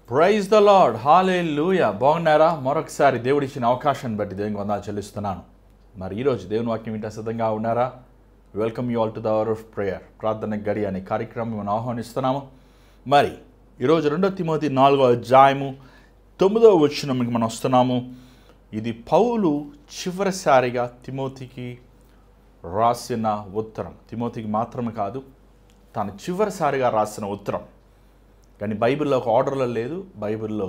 Praise the lord, హల్లెలూయా. బాగున్నారా? మరొకసారి దేవుడి ఇచ్చిన అవకాశాన్ని బట్టి దేవునికి వందనాలు చెల్లిస్తున్నాను. మరి ఈరోజు దేవుని వాక్యం వింటే సిద్ధంగా ఉన్నారా? Welcome you all to the hour of prayer, ప్రార్థన గడి అనే కార్యక్రమం మనం ఆహ్వానిస్తున్నాము. మరి ఈరోజు 2 తిమోతి 4వ అధ్యాయము 9వ వచనంకి మనం వస్తున్నాము. ఇది పౌలు చివరిసారిగా తిమోతికి రాసిన ఉత్తరం. తిమోతికి మాత్రమే కాదు, తాను చివరిసారిగా రాసిన ఉత్తరం. కానీ బైబిల్లో ఒక ఆర్డర్లో లేదు. బైబిల్లో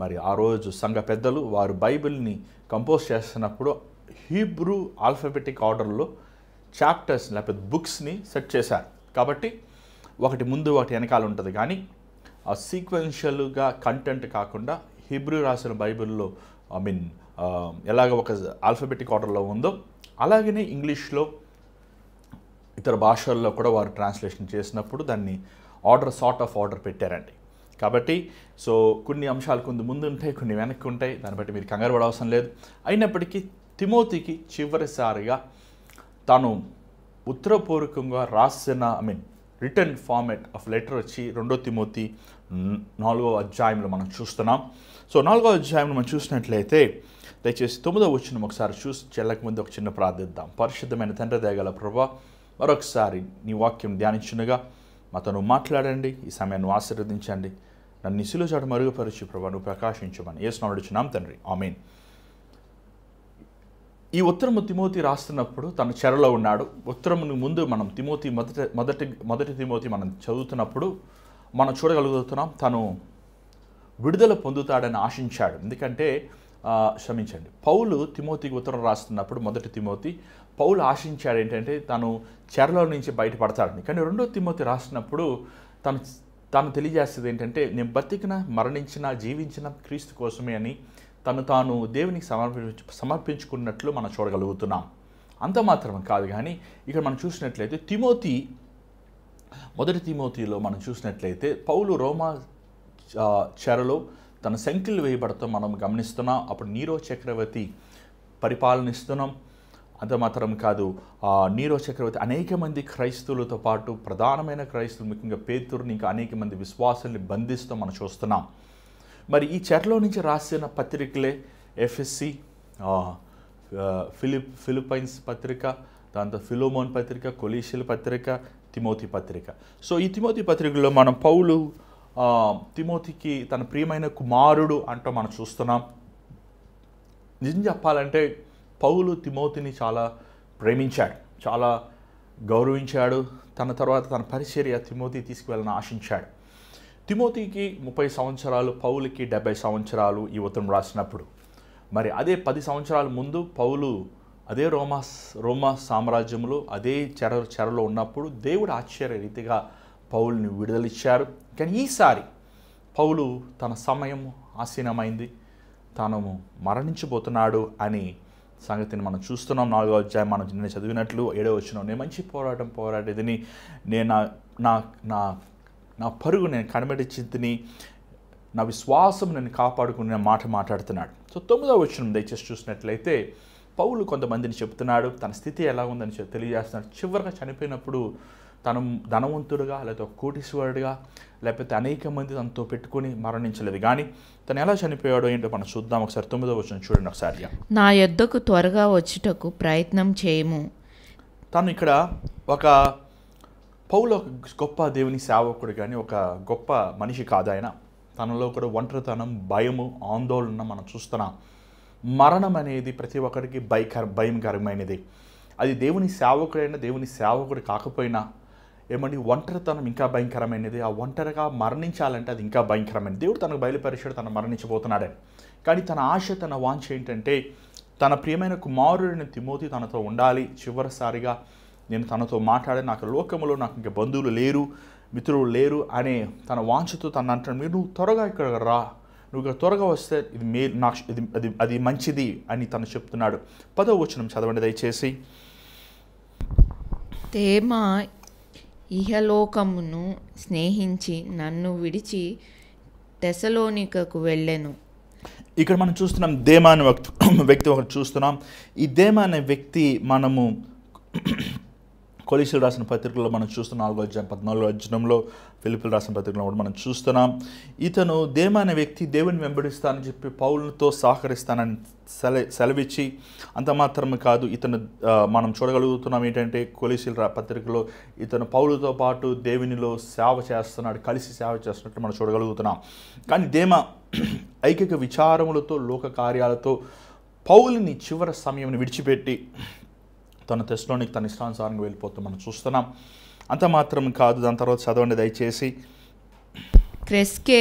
మరి ఆ రోజు సంఘ పెద్దలు వారు బైబిల్ని కంపోజ్ చేస్తున్నప్పుడు హీబ్రూ ఆల్ఫాబెటిక్ ఆర్డర్లో చాప్టర్స్ లేకపోతే బుక్స్ని సెట్ చేశారు. కాబట్టి ఒకటి ముందు ఒకటి వెనకాల ఉంటుంది. కానీ ఆ సీక్వెన్షియల్గా కంటెంట్ కాకుండా హీబ్రూ రాసిన బైబిల్లో ఎలాగ ఒక ఆల్ఫాబెటిక్ ఆర్డర్లో ఉందో అలాగనే ఇంగ్లీష్లో ఇతర భాషల్లో కూడా వారు ట్రాన్స్లేషన్ చేసినప్పుడు దాన్ని సార్ట్ ఆఫ్ ఆర్డర్ పెట్టారండి. కాబట్టి కొన్ని అంశాలు కొన్ని ముందు ఉంటాయి, కొన్ని వెనక్కి ఉంటాయి. దాన్ని బట్టి మీరు కంగారు పడవసరం లేదు. అయినప్పటికీ తిమోతికి చివరిసారిగా తాను ఉత్తరపూర్వకంగా రాసిన రిటర్న్ ఫార్మాట్ ఆఫ్ లెటర్ వచ్చి 2 తిమోతి 4వ అధ్యాయంలో మనం చూస్తున్నాం. 4వ అధ్యాయంలో మనం చూసినట్లయితే దయచేసి 9వ వచనం ఒకసారి చూసి చెల్లకముందు ఒక చిన్న ప్రార్థిద్దాం. పరిశుద్ధమైన తండ్రి దయగల ప్రభువా, మరొకసారి నీ వాక్యం ధ్యానించునుగా మాతో నువ్వు మాట్లాడండి. ఈ సమయాన్ని ఆశీర్వదించండి. నన్ను నిశిలో చాటు మరుగుపరిచి ప్రభా నువ్వు ప్రకాశించమని యేసునామములో అడుగుచున్నాం తండ్రి, ఆమేన్. ఈ ఉత్తరము తిమోతి రాస్తున్నప్పుడు తను చెరలో ఉన్నాడు. ఉత్తరమును ముందు మనం తిమోతి మొదటి తిమోతి మనం చదువుతున్నప్పుడు మనం చూడగలుగుతున్నాం తను విడుదల పొందుతాడని ఆశించాడు. ఎందుకంటే పౌలు తిమోతికి ఉత్తరం రాస్తున్నప్పుడు మొదటి తిమోతి పౌలు ఆశించాడు ఏంటంటే తను చెరలో నుంచి బయటపడతాడని. కానీ 2 తిమోతి రాసినప్పుడు తాను తెలియజేస్తుంది ఏంటంటే నేను బతికిన మరణించిన జీవించిన క్రీస్తు కోసమే అని తాను దేవునికి సమర్పించుకున్నట్లు మనం చూడగలుగుతున్నాం. అంత మాత్రమే కాదు, కానీ ఇక్కడ మనం చూసినట్లయితే మొదటి తిమోతిలో మనం చూసినట్లయితే పౌలు రోమా చెరలో తన సంఖ్యలు వేయబడతాం మనం గమనిస్తున్నాం. అప్పుడు నీరో చక్రవర్తి పరిపాలనిస్తున్నాం. అంత మాత్రం కాదు, నీరో చక్రవర్తి అనేక మంది క్రైస్తవులతో పాటు ప్రధానమైన క్రైస్తవులు ముఖ్యంగా పేతురుని ఇంకా అనేక మంది విశ్వాసుల్ని బంధిస్తూ మనం చూస్తున్నాం. మరి ఈ చెరలో నుంచి రాసిన పత్రికలే ఎఫ్ఎస్సి, ఫిలిప్పైన్స్ పత్రిక, దాంతో ఫిలోమోన్ పత్రిక, కొలీషియల్ పత్రిక, తిమోతి పత్రిక. ఈ తిమోతి పత్రికలో మనం పౌలు తిమోతికి తన ప్రియమైన కుమారుడు అంటూ మనం చూస్తున్నాం. నిజం చెప్పాలంటే పౌలు తిమోతిని చాలా ప్రేమించాడు, చాలా గౌరవించాడు. తన తర్వాత తన పరిచర్య తిమోతి తీసుకువెళ్ళని ఆశించాడు. తిమోతికి 30 సంవత్సరాలు, పౌలుకి 70 సంవత్సరాలు ఈ ఉత్తరం రాసినప్పుడు. మరి అదే 10 సంవత్సరాల ముందు పౌలు అదే రోమా సామ్రాజ్యంలో అదే చెరలో ఉన్నప్పుడు దేవుడు ఆశ్చర్య రీతిగా పౌలుని విడుదలిచ్చారు. కానీ ఈసారి పౌలు తన సమయం ఆసీనమైంది, తాను మరణించబోతున్నాడు అని సంగతిని మనం చూస్తున్నాం. 4వ అధ్యాయం మనం నిన్న చదివినట్లు 7వ వచనం, నేను మంచి పోరాటేదిని, నేను నా పరుగు నేను కనబడిచితిని, నా విశ్వాసం నేను కాపాడుకునే మాట మాట్లాడుతున్నాడు. 9వ వచనం దయచేసి చూసినట్లయితే పౌలు కొంతమందిని చెప్తున్నాడు, తన స్థితి ఎలా ఉందని తెలియజేస్తున్నాడు. చివరిగా చనిపోయినప్పుడు తను ధనవంతుడుగా లేకపోతే కోటీశ్వరుడుగా లేకపోతే అనేక మంది తనతో పెట్టుకుని మరణించలేదు. కానీ తను ఎలా చనిపోయాడో ఏంటో మనం చూద్దాం. ఒకసారి 9వ వచనం చూడండి ఒకసారి. నా యొద్దకు త్వరగా వచ్చుటకు ప్రయత్నం చేయము. తను ఇక్కడ పౌలు ఒక గొప్ప దేవుని సేవకుడు, కానీ ఒక గొప్ప మనిషి కాదు ఆయన. తనలో కూడా ఒంటరితనం, భయము, ఆందోళన మనం చూస్తున్నాం. మరణం అనేది ప్రతి ఒక్కరికి భయంకరమైనది. అది దేవుని సేవకుడైనా దేవుని సేవకుడు కాకపోయినా ఒంటరితనం ఇంకా భయంకరమైనది. ఆ ఒంటరిగా మరణించాలంటే అది ఇంకా భయంకరమైనది. దేవుడు తనకు బయలుపరిచాడు తను మరణించబోతున్నాడని. కానీ తన ఆశ, తన వాంఛ ఏంటంటే తన ప్రియమైన కుమారుడిని తిమోతి తనతో ఉండాలి. చివరిసారిగా నేను తనతో మాట్లాడే, నాకు లోకములో నాకు ఇంకా బంధువులు లేరు, మిత్రులు లేరు అనే తన వాంఛతో తను అంటాడు, నువ్వు త్వరగా ఇక్కడ రా, నువ్వు ఇక్కడ త్వరగా వస్తే అది మంచిది అని తను చెప్తున్నాడు. 10వ వచనం చదవండి దయచేసి. తేమా ఇహలోకమును స్నేహించి నన్ను విడిచి తెసలోనికకు వెళ్ళెను. ఇక్కడ మనం చూస్తున్నాం దేమా అనే వ్యక్తి ఒకటి చూస్తున్నాం. ఈ దేమా అనే వ్యక్తి మనము కొలీసీలు రాసిన పత్రికలో మనం చూస్తున్నాం 4వ అధ్యాయం 14వ వచనంలో, ఫిలిప్పీయులు రాసిన పత్రికలో కూడా మనం చూస్తున్నాం. ఇతను దేమా అనే వ్యక్తి దేవుని వెంబడిస్తానని చెప్పి పౌలుతో సహకరిస్తానని సెలవిచ్చి, అంత మాత్రమే కాదు, ఇతను మనం చూడగలుగుతున్నాం ఏంటంటే కొలీసీల పత్రికలో ఇతను పౌలుతో పాటు దేవునిలో సేవ చేస్తున్నాడు, కలిసి సేవ చేస్తున్నట్టు మనం చూడగలుగుతున్నాం. కానీ దేమా ఐకిక విచారములతో లోక కార్యాలతో పౌలుని చివరి సమయం విడిచిపెట్టి తన తెస్సలోనికి తన ఇష్టానుసారంగా వెళ్ళిపోతూ మనం చూస్తున్నాం. అంత మాత్రం కాదు, దాని తర్వాత చదవండి దయచేసి. క్రెస్కే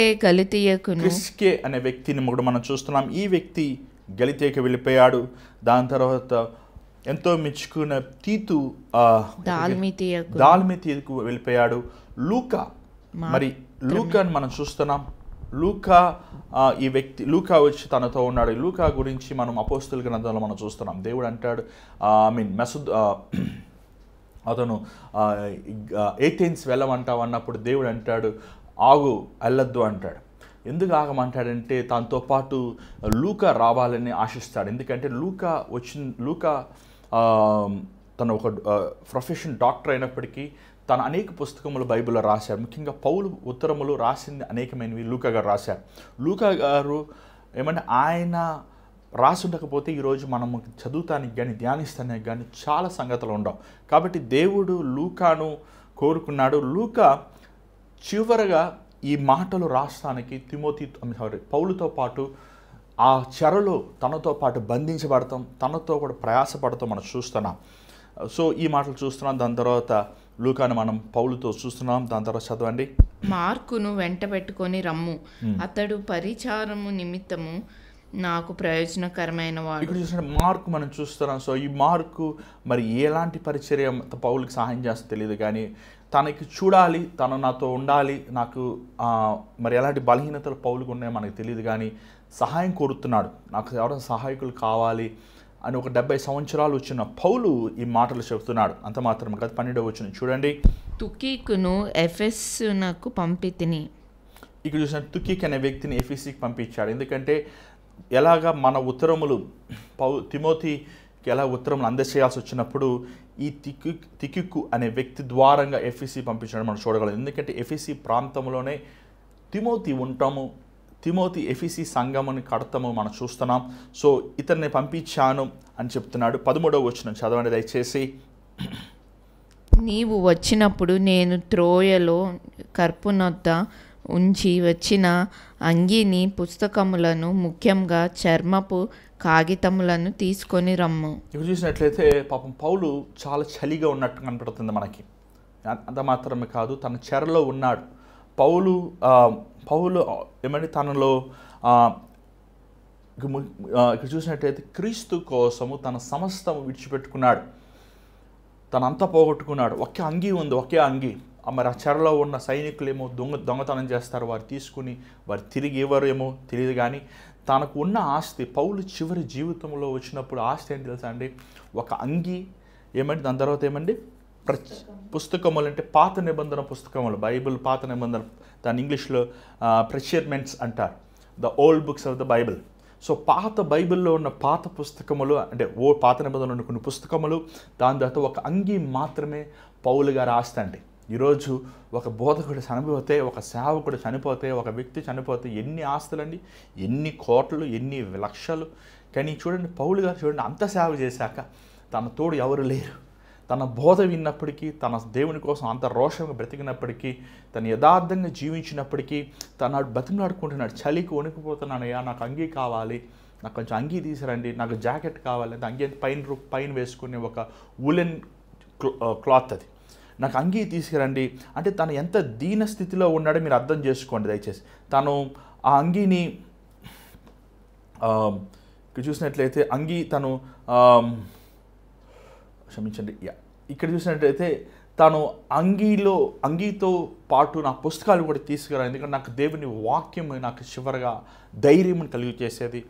అనే వ్యక్తిని కూడా మనం చూస్తున్నాం. ఈ వ్యక్తి గలితేకి వెళ్ళిపోయాడు. దాని తర్వాత ఎంతో మెచ్చుకున్న తీతు దాల్మితీయకు వెళ్ళిపోయాడు. లూకా, మరి లూకాని మనం చూస్తున్నాం. లూకా ఈ వ్యక్తి లూకా వచ్చి తనతో ఉన్నాడు. లూకా గురించి మనం అపోస్తుల గ్రంథంలో మనం చూస్తున్నాం. దేవుడు అంటాడు, అతను ఏథెన్స్ వెళ్ళమంటావు అన్నప్పుడు దేవుడు అంటాడు, ఆగు, వెళ్ళొద్దు అంటాడు. ఎందుకు ఆగమంటాడంటే తనతో పాటు లూకా రావాలని ఆశిస్తాడు. ఎందుకంటే లూకా తను ఒక ప్రొఫెషన్ డాక్టర్ అయినప్పటికీ తను అనేక పుస్తకములు బైబిల్లో రాశారు. ముఖ్యంగా పౌలు ఉత్తరములు రాసింది అనేకమైనవి లూకా గారు రాశారు. లూకా గారు ఏమంటే ఆయన రాసి ఉండకపోతే ఈరోజు మనము చదువుతానికి కానీ ధ్యానిస్తానికి కానీ చాలా సంగతులు ఉండవు. కాబట్టి దేవుడు లూకాను కోరుకున్నాడు. లూకా చివరగా ఈ మాటలు రాస్తానికి పౌలుతో పాటు ఆ చెరలో తనతో పాటు బంధించబడతాం, తనతో కూడా ప్రయాసపడతాం మనం చూస్తున్నాం. సో ఈ మాటలు చూస్తున్నాం. దాని తర్వాత లూకాను మనం పౌలుతో చూస్తున్నాం. దాని తర్వాత చదవండి. మార్కును వెంట పెట్టుకొని రమ్ము, అతడు పరిచారము నిమిత్తము నాకు ప్రయోజనకరమైన వాడు. ఇక్కడ చూసిన మార్కు మనం చూస్తున్నాం. సో ఈ మార్కు మరి ఎలాంటి పరిచర్య పౌలుకి సహాయం చేస్తే తెలియదు, కానీ తనకి చూడాలి, తను నాతో ఉండాలి, నాకు మరి ఎలాంటి బలహీనతలు పౌలుకు ఉన్నాయో మనకు తెలియదు, కానీ సహాయం కోరుతున్నాడు. నాకు ఎవరైనా సహాయకులు కావాలి అని ఒక 70 సంవత్సరాలు వచ్చిన పౌలు ఈ మాటలు చెబుతున్నాడు. అంత మాత్రమే కాదు, 12వ వచనం చూడండి. తుకీకును ఎఫెసునకు పంపితిని. ఇక్కడ చూసిన తుకీక్ అనే వ్యక్తిని ఎఫెసీకి పంపించాడు. ఎందుకంటే ఎలాగా మన ఉత్తరములు తిమోతికి ఎలా ఉత్తరములు అందజేయాల్సి వచ్చినప్పుడు ఈ తికిక్కు అనే వ్యక్తి ద్వారంగా ఎఫెసీ పంపించడం మనం చూడగలం. ఎందుకంటే ఎఫెసీ ప్రాంతంలోనే తిమోతి ఎఫెసీ సంఘముని కడతాము మనం చూస్తున్నాం. సో ఇతన్ని పంపించాను అని చెప్తున్నాడు. 13వ వచనం చదవండి దయచేసి. నీవు వచ్చినప్పుడు నేను త్రోయలో కర్పునొద్ద ఉంచి వచ్చిన అంగీని, పుస్తకములను, ముఖ్యంగా చర్మపు కాగితములను తీసుకొని రమ్ము. ఇక్కడ చూసినట్లయితే పాపం పౌలు చాలా చలిగా ఉన్నట్టు కనపడుతుంది మనకి. అంత మాత్రమే కాదు, తన చెరలో ఉన్నాడు. పౌలు ఏమంటే తనలో ఇక్కడ చూసినట్లయితే క్రీస్తు కోసము తన సమస్తము విడిచిపెట్టుకున్నాడు, తనంతా పోగొట్టుకున్నాడు. ఒకే అంగీ ఉంది, ఒకే అంగీ. మరి ఆ చెరలో ఉన్న సైనికులేమో దొంగతనం చేస్తారు, వారు తీసుకుని వారు తిరిగి ఇవ్వరేమో తెలియదు. కానీ తనకు ఉన్న ఆస్తి, పౌలు చివరి జీవితంలో వచ్చినప్పుడు ఆస్తి ఏంటి తెలుసా అండి? ఒక అంగీ, ఏమంటే దాని తర్వాత ఏమండి పుస్తకములు, అంటే పాత నిబంధన పుస్తకములు, బైబిల్ పాత నిబంధన, దాని ఇంగ్లీష్లో ప్రెషర్మెంట్స్ అంటారు, the old books of the Bible. So పాత బైబిల్లో ఉన్న పాత పుస్తకములు, అంటే పాత నిబంధనలో ఉన్న కొన్ని పుస్తకములు, దాని తర్వాత ఒక అంగీ మాత్రమే పౌలు గారు ఆస్తి అండి. ఈరోజు ఒక బోధకుడు చనిపోతే, ఒక సేవకుడు చనిపోతే, ఒక వ్యక్తి చనిపోతే ఎన్ని ఆస్తులండి, ఎన్ని కోట్లు, ఎన్ని లక్షలు. కానీ చూడండి పౌలు గారు చూడండి, అంత సేవ చేశాక తన తోడు ఎవరు లేరు. తన బోధ విన్నప్పటికీ, తన దేవుని కోసం అంత రోషంగా బ్రతికినప్పటికీ, తను యథార్థంగా జీవించినప్పటికీ తను బతిమలాడుకుంటున్నాడు. చలికి వణికిపోతున్నానయ్యా, నాకు అంగీ కావాలి, నాకు కొంచెం అంగీ తీసిరండి, నాకు జాకెట్ కావాలి. అంటే అంగీ పైన వేసుకునే ఒక ఉలెన్ క్లాత్, అది నాకు అంగీ తీసుకురండి అంటే తను ఎంత దీన స్థితిలో ఉన్నాడో మీరు అర్థం చేసుకోండి దయచేసి. తను ఆ అంగీని చూసినట్లయితే తను క్షమించండి, ఇక్కడ చూసినట్లయితే తను అంగీతో పాటు నా పుస్తకాలు కూడా తీసుకురా, ఎందుకంటే నాకు దేవుని వాక్యం నాకు చివరగా ధైర్యం కలిగి చేసేది.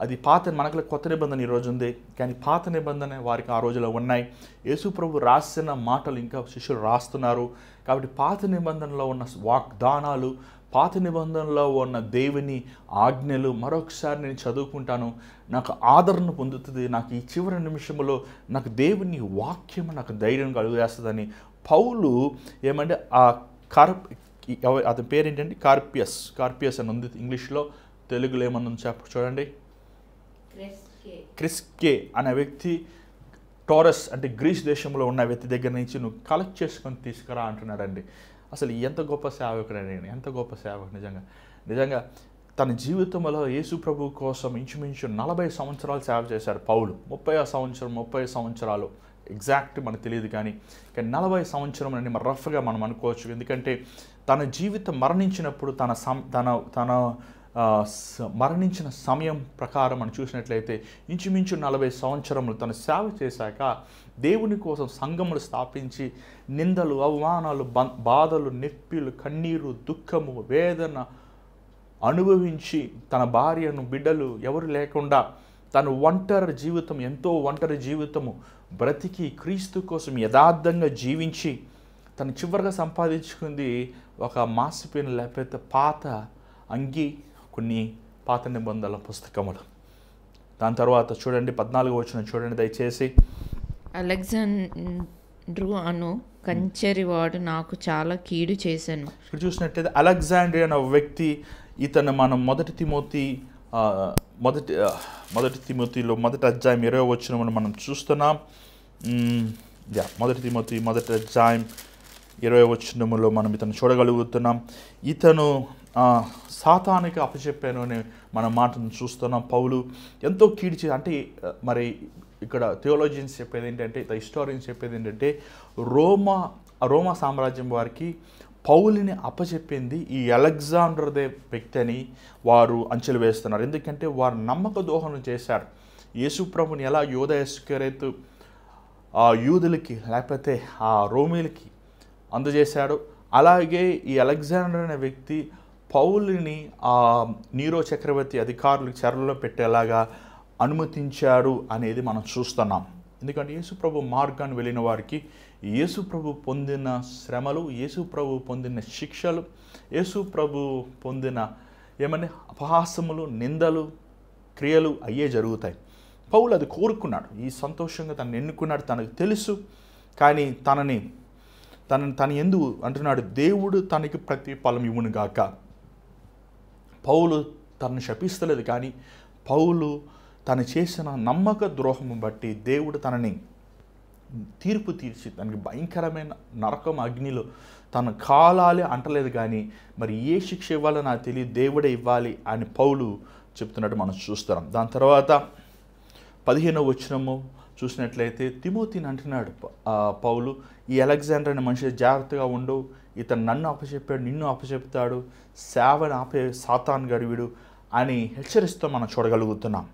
అది మనకు కొత్త నిబంధన ఈరోజు ఉంది, కానీ పాత నిబంధన వారికి ఆ రోజులో ఉన్నాయి. యేసు ప్రభు రాసిన మాటలు ఇంకా శిష్యులు రాస్తున్నారు. కాబట్టి పాత నిబంధనలో ఉన్న వాగ్దానాలు, పాత నిబంధనలో ఉన్న దేవుని ఆజ్ఞలు మరొకసారి నేను చదువుకుంటాను, నాకు ఆదరణ పొందుతుంది, నాకు ఈ చివరి నిమిషంలో నాకు దేవుని వాక్యం నాకు ధైర్యం కలుగజేస్తుందని పౌలు ఏమంటే ఆ అతని పేరు ఏంటంటే కార్పియస్ అని ఉంది ఇంగ్లీష్లో. తెలుగులో ఏమన్నా చూడండి, క్రిస్కే అనే వ్యక్తి టోరస్ అంటే గ్రీస్ దేశంలో ఉన్న వ్యక్తి దగ్గర నుంచి నువ్వు కలెక్ట్ చేసుకొని తీసుకురా అంటున్నాడండి. అసలు ఎంత గొప్ప సేవకుడండి, ఎంత గొప్ప సేవకుడు. నిజంగా తన జీవితంలో యేసు ప్రభు కోసం ఇంచుమించు 40 సంవత్సరాలు సేవ చేశాడు పౌలు. 30 సంవత్సరాలు ఎగ్జాక్ట్ మనకు తెలియదు, కానీ 40 సంవత్సరం అని రఫ్గా మనం అనుకోవచ్చు. ఎందుకంటే తన జీవితం మరణించినప్పుడు తన మరణించిన సమయం ప్రకారం మనం చూసినట్లయితే ఇంచుమించు 40 సంవత్సరములు తను సేవ చేశాక దేవుని కోసం సంఘములు స్థాపించి నిందలు, అవమానాలు, బాధలు, నొప్పిలు, కన్నీరు, దుఃఖము, వేదన అనుభవించి తన భార్యను, బిడ్డలు ఎవరు లేకుండా తను ఒంటరి జీవితము బ్రతికి క్రీస్తు కోసం యథార్థంగా జీవించి తను చివరిగా సంపాదించుకుంది ఒక మాసిపోయిన లేకపోతే పాత అంగి, కొన్ని పాత నిబంధనల పుస్తకములు. దాని తర్వాత చూడండి 14వ వచనం చూడండి దయచేసి. అలెగ్జాండ్రు అను కంచెరివాడు నాకు చాలా కీడు చేశాను. ఇక్కడ చూసినట్లయితే అలెగ్జాండ్రియా అనే వ్యక్తి, ఇతను మనం మొదటి తిమోతిలో మొదటి అధ్యాయం 20వ వచనమును మనం చూస్తున్నాం. మొదటి తిమోతి మొదటి అధ్యాయం 20వ వచనములో మనం ఇతను చూడగలుగుతున్నాం. ఇతను సాతానికి అప్పచెప్పాను అనే మన మాటను చూస్తున్నాం. పౌలు ఎంతో కీడ్చి అంటే మరి ఇక్కడ థియోలాజియన్స్ చెప్పేది ఏంటంటే, హిస్టారియన్స్ చెప్పేది ఏంటంటే రోమా సామ్రాజ్యం వారికి పౌలుని అప్పచెప్పింది ఈ అలెగ్జాండర్ దే వ్యక్తి అని వారు అంచెలు వేస్తున్నారు. ఎందుకంటే వారు నమ్మక దోహనం చేశారు. యేసుప్రభుని ఎలా యోధ ఇస్కరియోతు ఆ యూదులకి లేకపోతే ఆ రోమీలకి అందజేశాడు, అలాగే ఈ అలెగ్జాండర్ అనే వ్యక్తి పౌలుని ఆ నీరో చక్రవర్తి అధికారులకు చెరలో పెట్టేలాగా అనుమతించారు అనేది మనం చూస్తున్నాం. ఎందుకంటే యేసుప్రభు మార్గాన్ని వెళ్ళిన వారికి యేసుప్రభు పొందిన శ్రమలు, యేసుప్రభు పొందిన శిక్షలు, యేసుప్రభు పొందిన అపహాసములు, నిందలు, క్రియలు అయ్యే జరుగుతాయి. పౌలు అది కోరుకున్నాడు, ఈ సంతోషంగా తనని ఎన్నుకున్నాడు, తనకు తెలుసు. కానీ తను ఎందుకు అంటున్నాడు, దేవుడు తనకి ప్రతిఫలం ఇవ్వును గాక. పౌలు తనను శపిస్తలేదు, కానీ పౌలు తను చేసిన నమ్మక ద్రోహము బట్టి దేవుడు తనని తీర్పు తీర్చి తనకి భయంకరమైన నరకం అగ్నిలో తన కాలాలే అంటలేదు, కానీ మరి ఏ శిక్ష ఇవ్వాలో నాకు తెలియదు, దేవుడే ఇవ్వాలి అని పౌలు చెప్తున్నట్టు మనం చూస్తున్నాం. దాని తర్వాత 15వ వచనము చూసినట్లయితే తిమోతిని అంటున్నాడు పౌలు, ఈ అలెగ్జాండర్ అనే మనిషి జాగ్రత్తగా ఉండు, ఇతను నన్ను అప్పచెప్పాడు, నిన్ను అప్పచెప్తాడు, సేవను ఆపే సాతాను గడివిడు అని హెచ్చరిస్తూ మనం చూడగలుగుతున్నాం.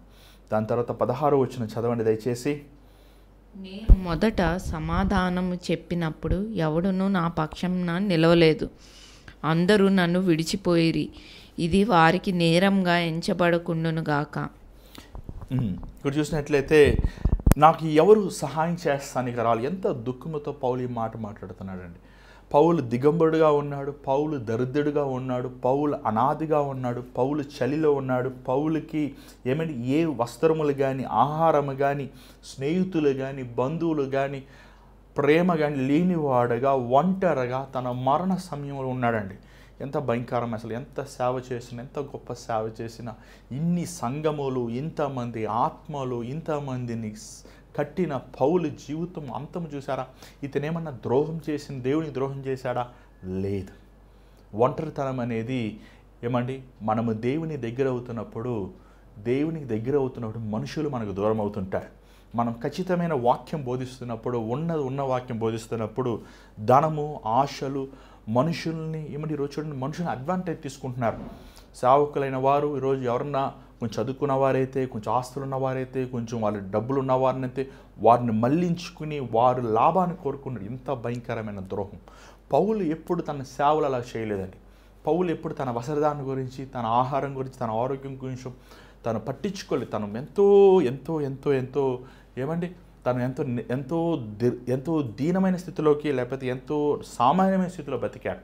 దాని తర్వాత 16వ వచనం చదవండి దయచేసి. నేను మొదట సమాధానము చెప్పినప్పుడు ఎవడునూ నా పక్షంన నిలవలేదు, అందరూ నన్ను విడిచిపోయిరి, ఇది వారికి నేరంగా ఎంచబడకుండును గాక. ఇక్కడ చూసినట్లయితే నాకు ఎవరు సహాయం చేస్తానికి రాలి, ఎంత దుఃఖముతో పౌలు ఈ మాట మాట్లాడుతున్నాడండి. పౌలు దిగంబరుడుగా ఉన్నాడు, పౌలు దరిద్రుడుగా ఉన్నాడు, పౌలు అనాదిగా ఉన్నాడు, పౌలు చలిలో ఉన్నాడు, పౌలుకి ఏ వస్త్రములు కానీ, ఆహారము కానీ, స్నేహితులు కానీ, బంధువులు కానీ, ప్రేమ కానీ లేనివాడుగా ఒంటరిగా తన మరణ సమయంలో ఉన్నాడండి. ఎంత భయంకరం అసలు, ఎంత సేవ చేసినా, ఎంత గొప్ప సేవ చేసినా, ఇన్ని సంఘములు, ఇంతమంది ఆత్మలు, ఇంతమందిని కట్టిన పౌలు జీవితం అంతం చూసారా? ఇతనేమన్నా ద్రోహం చేసిన దేవునికి ద్రోహం చేశాడా? లేదు. ఒంటరితనం అనేది మనము దేవుని దగ్గర అవుతున్నప్పుడు మనుషులు మనకు దూరం అవుతుంటారు. మనం ఖచ్చితమైన వాక్యం బోధిస్తున్నప్పుడు, ఉన్న వాక్యం బోధిస్తున్నప్పుడు ధనము, ఆశలు మనుషుల్ని ఈరోజు చూడండి, మనుషుల్ని అడ్వాంటేజ్ తీసుకుంటున్నారు. సేవకులైన వారు ఈరోజు ఎవరన్నా కొంచెం చదువుకున్న వారైతే, కొంచెం ఆస్తులు ఉన్నవారైతే, కొంచెం వాళ్ళ డబ్బులు ఉన్నవారినైతే వారిని మళ్లించుకుని వారు లాభాన్ని కోరుకున్నారు. ఇంత భయంకరమైన ద్రోహం. పౌలు ఎప్పుడు తన సేవలు అలా చేయలేదండి. పౌలు ఎప్పుడు తన వస్త్రదానం గురించి, తన ఆహారం గురించి, తన ఆరోగ్యం గురించి తను పట్టించుకోలేదు. తను ఎంతో ఎంతో ఎంతో ఎంతో తను ఎంతో దీనమైన స్థితిలోకి, లేకపోతే ఎంతో సామాన్యమైన స్థితిలో బతికాడు.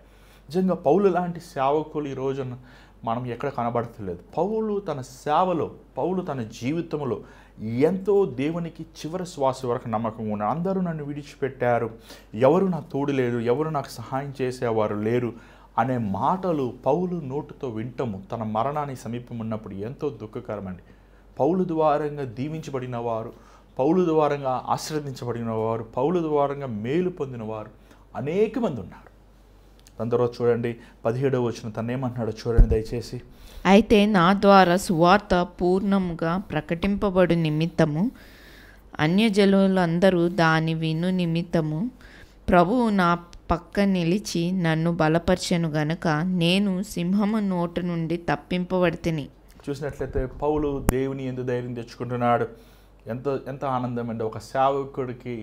నిజంగా పౌలు లాంటి సేవకులు ఈ రోజున మనం ఎక్కడ కనబడతలేదు. పౌలు తన సేవలో, పౌలు తన జీవితంలో ఎంతో దేవునికి చివరి శ్వాస వరకు నమ్మకంగా ఉన్నారు. అందరూ నన్ను విడిచిపెట్టారు, ఎవరు నాకు తోడు లేరు, ఎవరు నాకు సహాయం చేసేవారు లేరు అనే మాటలు పౌలు నోటుతో వింటము తన మరణానికి సమీపం ఉన్నప్పుడు ఎంతో దుఃఖకరమండి. పౌలు ద్వారంగా దీవించబడిన వారు, పౌలు ద్వారంగా ఆశీర్వదించబడిన వారు, పౌలు ద్వారంగా మేలు పొందిన వారు అనేక మంది ఉన్నారు. దాని తర్వాత చూడండి 17వ వచనం తను ఏమంటున్నాడో చూడండి దయచేసి. అయితే నా ద్వారా సువార్త పూర్ణముగా ప్రకటింపబడు నిమిత్తము అన్యజనులందరూ దాని విను నిమిత్తము ప్రభువు నా పక్క నిలిచి నన్ను బలపరచెను గనుక నేను సింహము నోటి నుండి తప్పింపబడితిని. చూసినట్లయితే పౌలు దేవుని యందు ధైర్యం తెచ్చుకుంటున్నాడు. ఎంత ఆనందం అండి. ఒక సేవకుడికి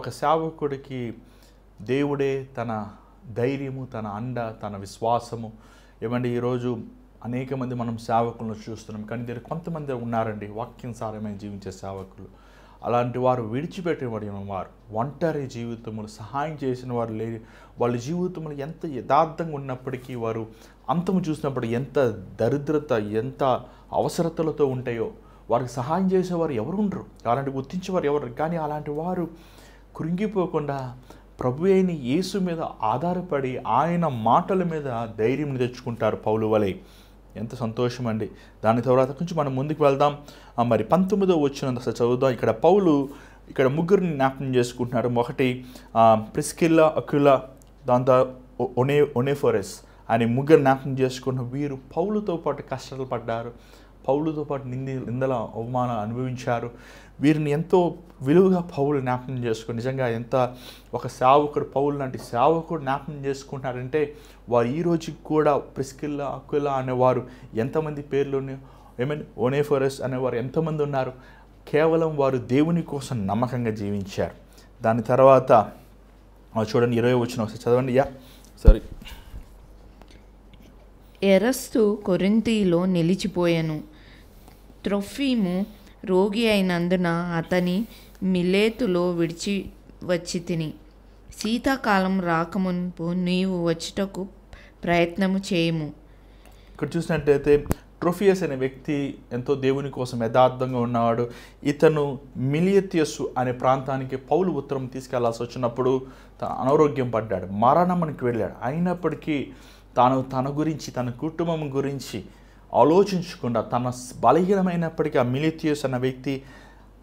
ఒక సేవకుడికి దేవుడే తన ధైర్యము, తన అండ, తన విశ్వాసము. ఏమండి ఈరోజు అనేక మంది మనం సేవకులను చూస్తున్నాం, కానీ దీనికి కొంతమంది ఉన్నారండి వాక్యానుసారమైన జీవించే సేవకులు. అలాంటి వారు విడిచిపెట్టబడిన వారు, ఒంటరి జీవితములు, సహాయం చేసిన వారు లేరు. వాళ్ళ జీవితంలో ఎంత యథార్థంగా ఉన్నప్పటికీ వారు అంతము చూసినప్పుడు ఎంత దరిద్రత, ఎంత అవసరతలతో ఉంటాయో వారికి సహాయం చేసేవారు ఎవరు ఉండరు, అలాంటి గుర్తించేవారు ఎవరు. కానీ అలాంటి వారు కృంగిపోకుండా ప్రభు అయిన యేసు మీద ఆధారపడి ఆయన మాటల మీద ధైర్యం తెచ్చుకుంటారు పౌలు వలె. ఎంత సంతోషం అండి. దాని తర్వాత కొంచెం మనం ముందుకు వెళ్దాం. మరి 19వ వచనం చదువుదాం. ఇక్కడ పౌలు ముగ్గురిని జ్ఞాపకం చేసుకుంటున్నాడు. ఒకటి ప్రిస్కిల్లా, అక్విలా, దాంతో ఒనేఫోరస్ అని ముగ్గురు జ్ఞాపకం చేసుకున్న వీరు పౌలుతో పాటు కష్టాలు పడ్డారు, పౌలుతో పాటు నిందల అవమానాలు అనుభవించారు. వీరిని ఎంతో విలువగా పౌలు జ్ఞాపకం చేసుకుని, నిజంగా ఎంత ఒక సేవకుడు పౌలు లాంటి సేవకుడు జ్ఞాపకం చేసుకుంటున్నారంటే వారు ఈ రోజుకి కూడా ప్రిస్కిల్లా, అక్విలా అనేవారు ఎంతమంది పేర్లు ఒనేఫోరస్ అనేవారు ఎంతమంది ఉన్నారు. కేవలం వారు దేవుని కోసం నమ్మకంగా జీవించారు. దాని తర్వాత చూడండి 20వ వచనం ఒకసారి చదవండి. సరే. ఎరస్తు కొరింథీలో నిలిచిపోయెను. త్రోఫిము రోగి అయినందున అతని మిలేతులో విడిచి వచ్చి తిని. శీతాకాలం రాకమునుపు నీవు వచ్చుటకు ప్రయత్నము చేయము. ఇక్కడ చూసినట్టయితే ట్రోఫియస్ అనే వ్యక్తి ఎంతో దేవుని కోసం యథార్థంగా ఉన్నవాడు. ఇతను మిలియతియస్సు అనే ప్రాంతానికి పౌలు ఉత్తరం తీసుకెళ్లాల్సి వచ్చినప్పుడు అనారోగ్యం పడ్డాడు, మరణానికి వెళ్ళాడు. అయినప్పటికీ తన గురించి, తన కుటుంబం గురించి ఆలోచించకుండా తన బలహీనమైనప్పటికీ ఆ మిలియతియస్ అన్న వ్యక్తి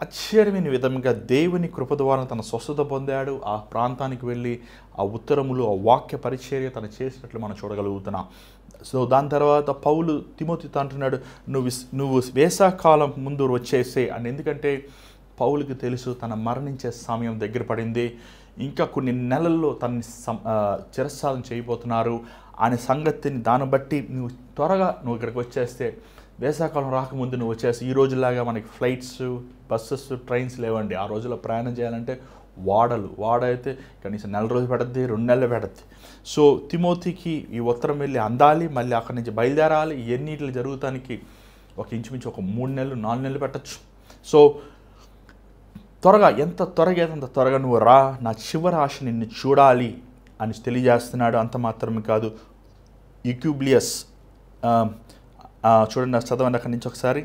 ఆశ్చర్యమైన విధంగా దేవుని కృప ద్వారా తన స్వస్థత పొందాడు. ఆ ప్రాంతానికి వెళ్ళి ఆ ఉత్తరములు, ఆ వాక్య పరిచర్య తను చేసినట్లు మనం చూడగలుగుతున్నాం. సో దాని తర్వాత పౌలు తిమోతితో అంటున్నాడు, నువ్వు వేసవకాలం ముందు వచ్చేసే అని. ఎందుకంటే పౌలుకి తెలుసు తన మరణించే సమయం దగ్గర పడింది, ఇంకా కొన్ని నెలల్లో తనని చిరస్సాధన చేయబోతున్నారు అనే సంగతిని. దాన్ని బట్టి నువ్వు ఇక్కడికి వచ్చేస్తే, వేసవకాలం రాకముందు నువ్వు వచ్చేసి, ఈ రోజులాగా మనకి ఫ్లైట్స్, బస్సెస్, ట్రైన్స్ లేవండి. ఆ రోజుల్లో ప్రయాణం చేయాలంటే వాడ అయితే కనీసం 4 రోజులు పడుద్ది, 2 నెలలు పడుద్ది. సో తిమోతికి ఈ ఉత్తరం వెళ్ళి అందాలి, మళ్ళీ అక్కడి నుంచి బయలుదేరాలి. ఎన్నిటిలో జరుగుతానికి ఇంచుమించు 3 నెలలు 4 నెలలు పెట్టచ్చు. సో ఎంత త్వరగా అయితే అంత త్వరగా నువ్వు రా, నా చివరి ఆశ నిన్ను చూడాలి అని తెలియజేస్తున్నాడు. అంత మాత్రమే కాదు, యూక్యూబ్లియస్ చూడండి, చదవండి అక్కడి నుంచి ఒకసారి.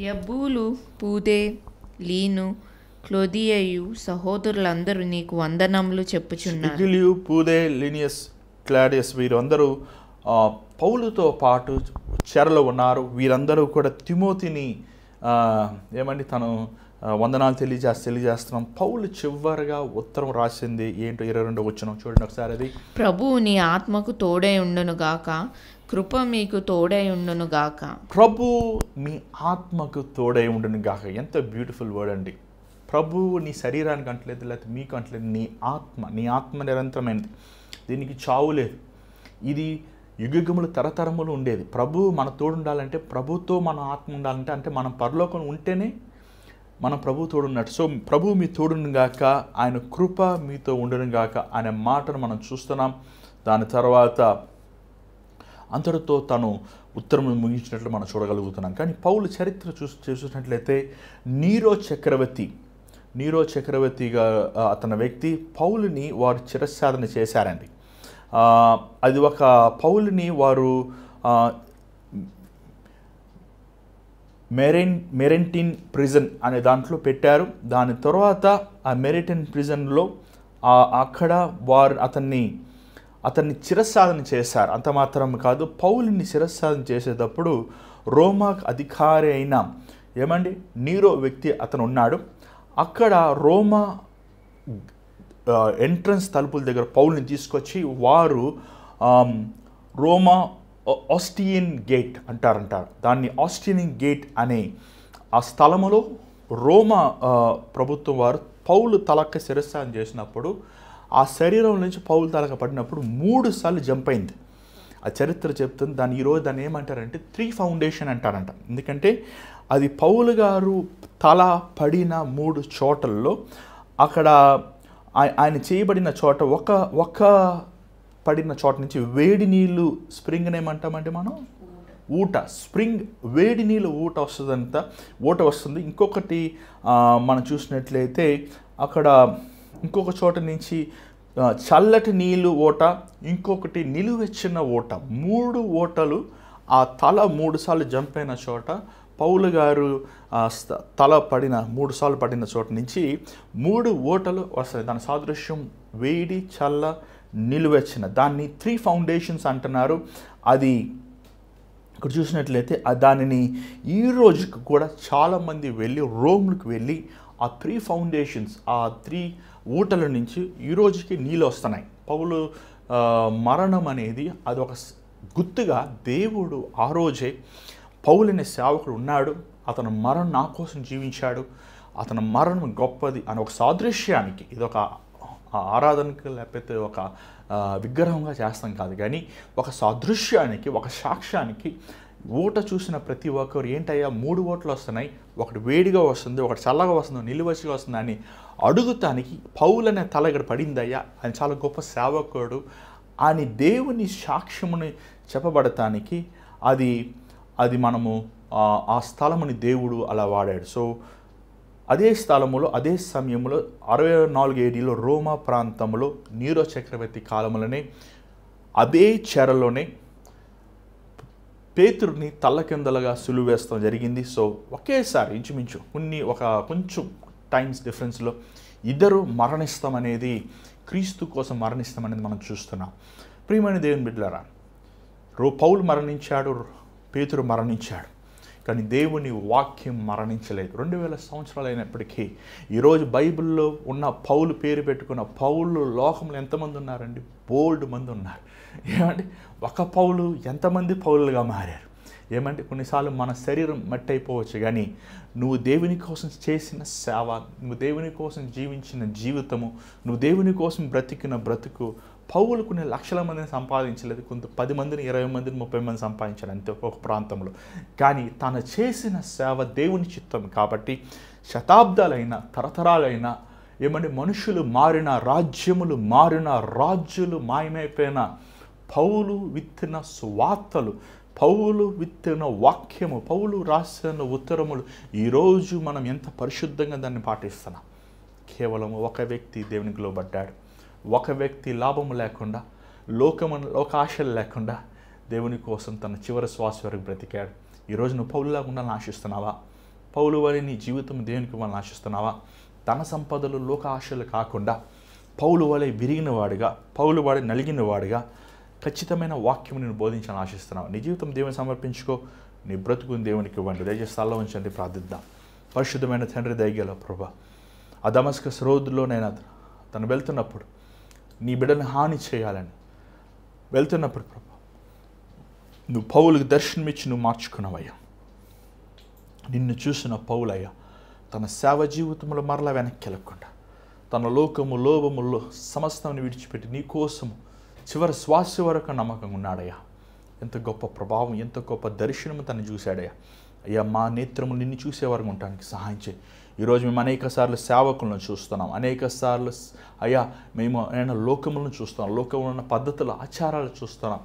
యబ్బూలు, పూదే, లీను, క్లోదియయు సహోదరులందరూ నీకు వందనములు చెప్పుచున్నారు. యూక్యూలియు, పూదే, లీనియస్, క్లాడియస్ వీరందరూ పౌలుతో పాటు చెరలో ఉన్నారు. వీరందరూ కూడా తిమోతిని తను వందనాలు తెలియజేస్తున్నాం. పౌలు చివరిగా ఉత్తరం రాసింది ఏంటో 22వ వచనం చూడండి ఒకసారి. అది ప్రభువు నీ ఆత్మకు తోడై ఉండును గాక, కృప మీకు తోడై ఉండును గాక. ప్రభు మీ ఆత్మకు తోడై ఉండును గాక. ఎంత బ్యూటిఫుల్ వర్డ్ అండి. ప్రభువు నీ శరీరానికి అంటలేదు, లేకపోతే మీకు అంటలేదు, నీ ఆత్మ నిరంతరమైనది, దీనికి చావు లేదు. ఇది యుగములు తరతరములు ఉండేది. ప్రభువు మన తోడు ఉండాలంటే, ప్రభుతో మన ఆత్మ ఉండాలంటే, అంటే మనం పరలోకం ఉంటేనే మనం ప్రభు తోడున్నట్టు. సో ప్రభు మీ తోడును గాక, ఆయన కృప మీతో ఉండును గాక అనే మాటను మనం చూస్తున్నాం. దాని తర్వాత అంతటితో తను ఉత్తరం ముగించినట్లు మనం చూడగలుగుతున్నాం. కానీ పౌలు చరిత్ర చూసినట్లయితే నీరో చక్రవర్తిగా అతని వ్యక్తి పౌలుని వారు చిరస్సాధన చేశారండి. అది ఒక పౌలుని వారు మెరెంటిన్ ప్రిజన్ అనే దాంట్లో పెట్టారు. దాని తర్వాత ఆ మెరెంటిన్ ప్రిజన్లో అక్కడ వారు అతన్ని శిరస్సాధన చేశారు. అంత మాత్రం కాదు, పౌలుని శిరస్సాధన చేసేటప్పుడు రోమా అధికారి అయిన నీరో వ్యక్తి అతను ఉన్నాడు. అక్కడ రోమా ఎంట్రన్స్ తలుపుల దగ్గర పౌలుని తీసుకొచ్చి వారు రోమా ఆస్టియన్ గేట్ అంటారు. దాన్ని ఆస్టియన్ గేట్ అనే ఆ స్థలములో రోమా ప్రభుత్వం వారు పౌలు తలక శిరస్సాధన చేసినప్పుడు ఆ శరీరం నుంచి పౌలు తలక పడినప్పుడు 3 సార్లు జంప్ అయింది. ఆ చరిత్ర చెప్తుంది. ఈరోజు దాన్ని ఏమంటారంటే 3 ఫౌండేషన్ అంటారంట. ఎందుకంటే అది పౌలు గారు తల పడిన 3 చోటల్లో అక్కడ ఆయన చేయబడిన చోట ఒక పడిన చోట నుంచి వేడి నీళ్ళు స్ప్రింగ్ ఏమంటామంటే మనం ఊట స్ప్రింగ్ వేడి నీళ్ళు ఊట వస్తుంది. ఇంకొకటి మనం చూసినట్లయితే అక్కడ ఇంకొక చోట నుంచి చల్లటి నీళ్ళు ఓట, ఇంకొకటి నిలువెచ్చిన ఓట, 3 ఓటలు ఆ తల 3 సార్లు జంప్ అయిన చోట పౌలు గారు తల పడిన 3 సార్లు పడిన చోట నుంచి 3 ఓటలు వస్తాయి. దాని సాదృశ్యం వేడి, చల్ల, నిలువెచ్చిన. దాన్ని 3 ఫౌండేషన్స్ అంటున్నారు. అది ఇక్కడ చూసినట్లయితే దానిని ఈ రోజుకి కూడా చాలామంది వెళ్ళి రోమ్కి వెళ్ళి ఆ 3 ఫౌండేషన్స్, ఆ 3 ఊటల నుంచి ఈ రోజుకి నీళ్ళు వస్తున్నాయి. పౌలు మరణం అనేది అది ఒక గుర్తుగా దేవుడు ఆ రోజే పౌలుని సేవకుడు ఉన్నాడు, అతను మరణం నా కోసం జీవించాడు, అతని మరణం గొప్పది అని ఒక సాదృశ్యానికి, ఇది ఒక ఆరాధనకి లేకపోతే ఒక విగ్రహంగా చేస్తాం కాదు, కానీ ఒక సాదృశ్యానికి, ఒక సాక్ష్యానికి ఊట చూసిన ప్రతి ఒక్కరు ఏంటయ్యా 3 ఓట్లు వస్తున్నాయి, ఒకటి వేడిగా వస్తుంది, ఒకటి చల్లగా వస్తుంది, నిలువచ్చిగా వస్తుంది అని అడుగుతానికి పౌలనే తల ఇక్కడ పడిందయ్యా, ఆయన చాలా గొప్ప సేవకుడు అని దేవుని సాక్ష్యముని చెప్పబడటానికి అది మనము ఆ స్థలముని దేవుడు అలా వాడాడు. సో అదే స్థలములో అదే సమయంలో 64 ADలో రోమా ప్రాంతంలో నీరో చక్రవర్తి కాలంలోనే అదే చెరలోనే పేతురుని తల్లకిందలుగా సులువేస్తాం జరిగింది. సో ఒకేసారి ఇంచుమించు కొంచెం టైమ్స్ డిఫరెన్స్లో ఇద్దరు మరణిస్తామనేది, క్రీస్తు కోసం మరణిస్తామనేది మనం చూస్తున్నాం. ప్రియమైన దేవుని బిడ్డలారా, పౌలు మరణించాడు, పేతురు మరణించాడు, కానీ దేవుని వాక్యం మరణించలేదు. 2000 సంవత్సరాలు అయినప్పటికీ ఈరోజు బైబిల్లో ఉన్న పౌలు పేరు పెట్టుకున్న పౌలు లోకంలో ఎంతమంది ఉన్నారండి? బోల్డ్ మంది ఉన్నారు. ఒక పౌలు ఎంతమంది పౌలులుగా మారారు? కొన్నిసార్లు మన శరీరం మట్టి అయిపోవచ్చు, కానీ నువ్వు దేవుని కోసం చేసిన సేవ, నువ్వు దేవుని కోసం జీవించిన జీవితము, నువ్వు దేవుని కోసం బ్రతికిన బ్రతుకు పౌలు కొన్ని లక్షల మందిని సంపాదించలేదు, కొంత 10 మందిని, 20 మందిని, 30 మంది సంపాదించాడు అంతే ఒక ప్రాంతంలో. కానీ తను చేసిన సేవ దేవుని చిత్తం కాబట్టి శతాబ్దాలైనా తరతరాలైనా మనుషులు మారిన, రాజ్యములు మారిన, రాజులు మాయమైపోయిన, పౌలు విత్తిన సువార్తలు, పౌలు విత్తిన వాక్యము, పౌలు రాసిన ఉత్తరములు ఈరోజు మనం ఎంత పరిశుద్ధంగా దాన్ని పాటిస్తున్నాం. కేవలం ఒక వ్యక్తి దేవునికి లోబడ్డాడు, ఒక వ్యక్తి లాభము లేకుండా, లోకాశలు లేకుండా దేవుని కోసం తన చివరి శ్వాస వరకు బ్రతికాడు. ఈరోజు నువ్వు పౌలులాగా ఉండాలని ఆశిస్తున్నావా? పౌలు వారి నీ జీవితం దేవునికి ఇవ్వాలని ఆశిస్తున్నావా? ధన సంపదలు, లోక ఆశలు కాకుండా పౌలు వలె విరిగినవాడుగా, పౌలు వాడి నలిగినవాడుగా ఖచ్చితమైన వాక్యం నేను బోధించాలని ఆశిస్తున్నావు. నీ జీవితం దేవుని సమర్పించుకో, నీ బ్రతుకుని దేవునికి ఇవ్వండి. దయచేసి స్థలంలో ఉంచండి, ప్రార్థిద్దాం. పరిశుద్ధమైన తండ్రి, దయగల ప్రభా, ఆ దమస్కస్ రోడ్డులోనైనా తను వెళ్తున్నప్పుడు నీ బిడ్డని హాని చేయాలని వెళ్తున్నప్పుడు ప్రభా, నువ్వు పౌలుకి దర్శనమిచ్చి నువ్వు మార్చుకున్నావయ్యా. నిన్ను చూసిన పౌలయ్యా తన సేవ జీవితంలో మరలా వెనక్కి వెళ్ళకుండా తన లోకము, లోభములో సమస్తాన్ని విడిచిపెట్టి నీ కోసము చివరి శ్వాస వరకు నమ్మకంగా ఉన్నాడయ్యా. ఎంత గొప్ప ప్రభావం, ఎంత గొప్ప దర్శనము తను చూశాడయ్యా. అయ్యా, మా నేత్రము నిన్ను చూసేవారు ఉండటానికి సహాయం చేయి. ఈరోజు మేము అనేక సార్లు సేవకులను చూస్తున్నాం, అనేక సార్లు అయ్యా మేము లోకములను చూస్తున్నాం, లోకంలో ఉన్న పద్ధతులు, ఆచారాలు చూస్తున్నాం,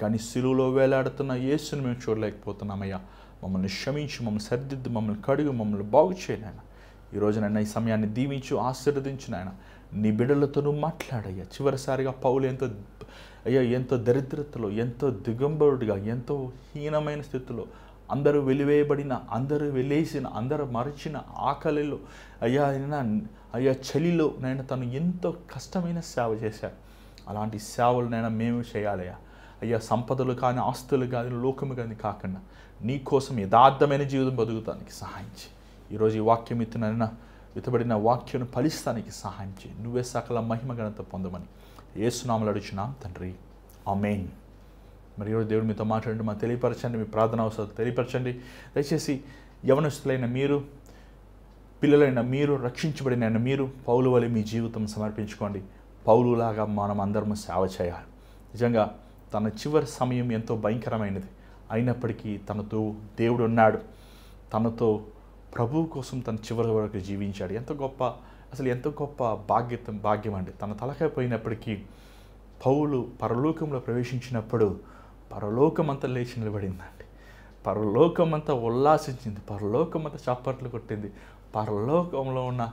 కానీ సిలువలో వేలాడుతున్న యేసుని మేము చూడలేకపోతున్నామయ్యా. మమ్మల్ని క్షమించి, మమ్మల్ని సరిదిద్దు, మమ్మల్ని కడుగు, మమ్మల్ని బాగు చేయను. ఈరోజు నన్ను ఈ సమయాన్ని దీవించు, ఆశీర్వదించు నాయన. నీ బిడ్డలతో నువ్వు మాట్లాడయ్యా. చివరిసారిగా పౌలు ఎంతో అయ్యా ఎంతో దరిద్రతలో, ఎంతో దిగంబరుడిగా, ఎంతో హీనమైన స్థితిలో, అందరూ వెలివేయబడిన, అందరూ వెలేసిన, అందరూ మరచిన ఆకలిలో, అయ్యా చలిలో నైనా తను ఎంతో కష్టమైన సేవ చేశాడు. అలాంటి సేవలు నైనా మేము చేయాలయ్యా. అయ్యా సంపదలు కానీ, ఆస్తులు కానీ, లోకము కానీ కాకుండా నీ కోసం యథార్థమైన జీవితం బతుకుతానికి సహాయం చేయి. ఈరోజు ఈ వాక్యం విత్తబడిన వాక్యం ఫలిస్తానికి సహాయం చేయి. నువ్వే సకల మహిమ ఘనత పొందమని యేసునామములో అడుగుచున్నాం తండ్రి, ఆమేన్. మరి ఈరోజు దేవుడు మీతో మాట్లాడండి, మాకు తెలియపరచండి, మీ ప్రార్థన అవసరం తెలియపరచండి. దయచేసి యవనస్తులైన మీరు, పిల్లలైన మీరు, రక్షించబడిన మీరు పౌలు వలె మీ జీవితం సమర్పించుకోండి. పౌలులాగా మనం అందరము సేవ చేయాలి. నిజంగా తన చివరి సమయం ఎంతో భయంకరమైనది అయినప్పటికీ తనతో దేవుడు ఉన్నాడు. తనతో ప్రభువు కోసం తన చివరి వరకు జీవించాడు. ఎంత గొప్ప భాగ్యం అండి. తన తలకాయ పోయినప్పటికీ పౌలు పరలోకంలో ప్రవేశించినప్పుడు పరలోకమంతా లేచి నిలబడిందండి. పరలోకమంతా ఉల్లాసించింది, పరలోకమంతా చప్పట్లు కొట్టింది. పరలోకంలో ఉన్న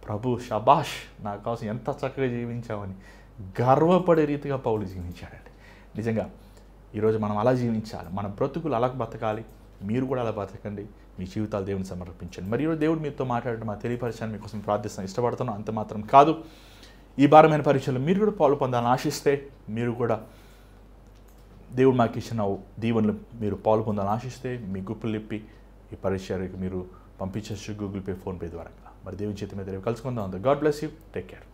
ప్రభు షబాష్, నా కోసం ఎంత చక్కగా జీవించామని గర్వపడే రీతిగా పౌలు జీవించాడండి. నిజంగా ఈరోజు మనం అలా జీవించాలి, మన బ్రతుకులు అలా బతకాలి. మీరు కూడా అలా బతకండి, మీ జీవితాలు దేవుని సమర్పించండి. మరి ఈరోజు దేవుడు మీతో మాట్లాడడం, మా తెలియపరిచాను, మీకోసం ప్రార్థిస్తాను, ఇష్టపడుతున్నాను. అంత మాత్రం కాదు, ఈ భారమైన పరీక్షలు మీరు కూడా పాలు పొందాలని ఆశిస్తే, మీరు కూడా దేవుడు మాకు ఇచ్చిన దీవెనలు మీరు పాలు పొందాలని ఆశిస్తే, మీ గుప్పులు నిప్పి ఈ పరిచర్యకు మీరు పంపించవచ్చు గూగుల్ పే, ఫోన్పే ద్వారా. మరి దేవుని చేతి మీద కలుసుకుందాం. God bless you, take care.